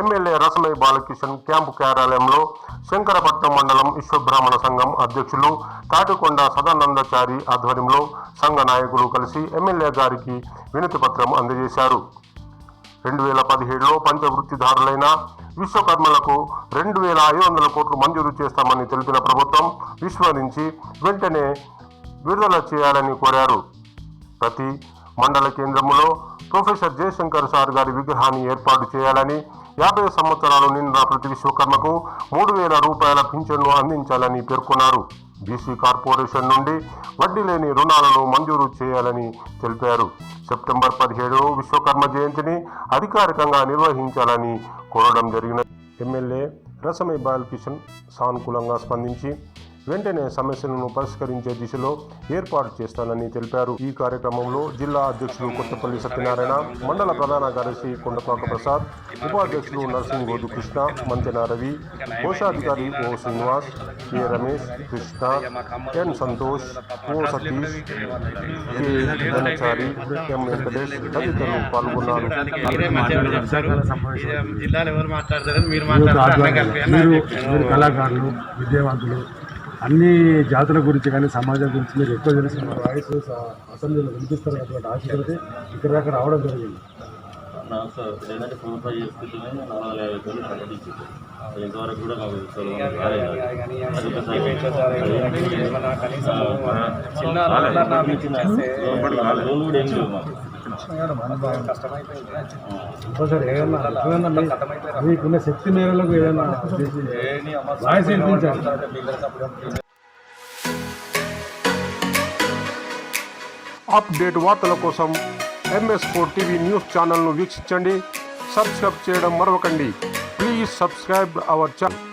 MLA Rasamayi Balakishan camp కార్యాలయంలో శంకరపట్నం మండలం విశ్వబ్రాహ్మణ సంఘం అధ్యక్షులు తాటికొండ సదానందచారి ఆధ్వర్యంలో సంఘ నాయకులు కలిసి ఎమ్మెల్యే గారికి వినతి పత్రం అందజేశారు. 2017లో పంచవృత్తిదారులైన విశ్వకర్మలకు 2500 కోట్లు మంజూరు చేస్తామని తెలిపిన ప్రభుత్వం విస్మరించి వెంటనే విడుదల చేయాలని కోరారు. ప్రతి మండల కేంద్రంలో ప్రొఫెసర్ జయశంకర్ సార్ గారి విగ్రహాన్ని ఏర్పాటు చేయాలని, 50 సంవత్సరాలు నిండిన ప్రతి విశ్వకర్మకు 3000 రూపాయల పింఛన్ను అందించాలని పేర్కొన్నారు. బీసీ కార్పొరేషన్ నుండి వడ్డీ లేని రుణాలను మంజూరు చేయాలని తెలిపారు. సెప్టెంబర్ 17 విశ్వకర్మ జయంతిని అధికారికంగా నిర్వహించాలని కోరడం జరిగినది. ఎమ్మెల్యే రసమై బాలకిషన్ సానుకూలంగా స్పందించి వెంటనే సమస్యలను పరిష్కరించే దిశలో ఏర్పాటు చేస్తానని తెలిపారు. ఈ కార్యక్రమంలో జిల్లా అధ్యక్షులు కొత్తపల్లి సత్యనారాయణ, మండల ప్రధాన కార్యదర్శి కొండపాక ప్రసాద్, ఉపాధ్యక్షులు నర్సింగోదు కృష్ణ, మంతెన రవి, కోశాధికారి ఓ శ్రీనివాస్, ఏ రమేష్, కృష్ణ, ఎన్ సంతోష్, ఓ సతీష్, కె ధనచారి, ఎం వెంకటేష్ తదితరులు పాల్గొన్నారు. కళాకారులు, విద్యావంతులు అన్ని జాతుల గురించి కానీ సమాజం గురించి మీరు ఎక్కువ తెలిసిన వాయిస్ అసెంబ్లీలో వినిపిస్తారు అటువంటి ఆశీర్వతే ఇక్కడ దాకా రావడం జరిగింది. ఏంటంటే ప్రభుత్వ చేసుకుంటే 450 కోట్లు ప్రకటించింది. ఇంతవరకు కూడా మాకు లోన్ కూడా ఏం లేవు మాకు. సార్ ఏదన్నా మీకున్న శక్తి మేరలకు ఏదైనా వాయిస్ వినిపించాలి. అప్డేట్ వార్తల కోసం MS4 టీవీ న్యూస్ ఛానల్ను వీక్షించండి. సబ్స్క్రైబ్ చేయడం మరవకండి. Please subscribe our channel.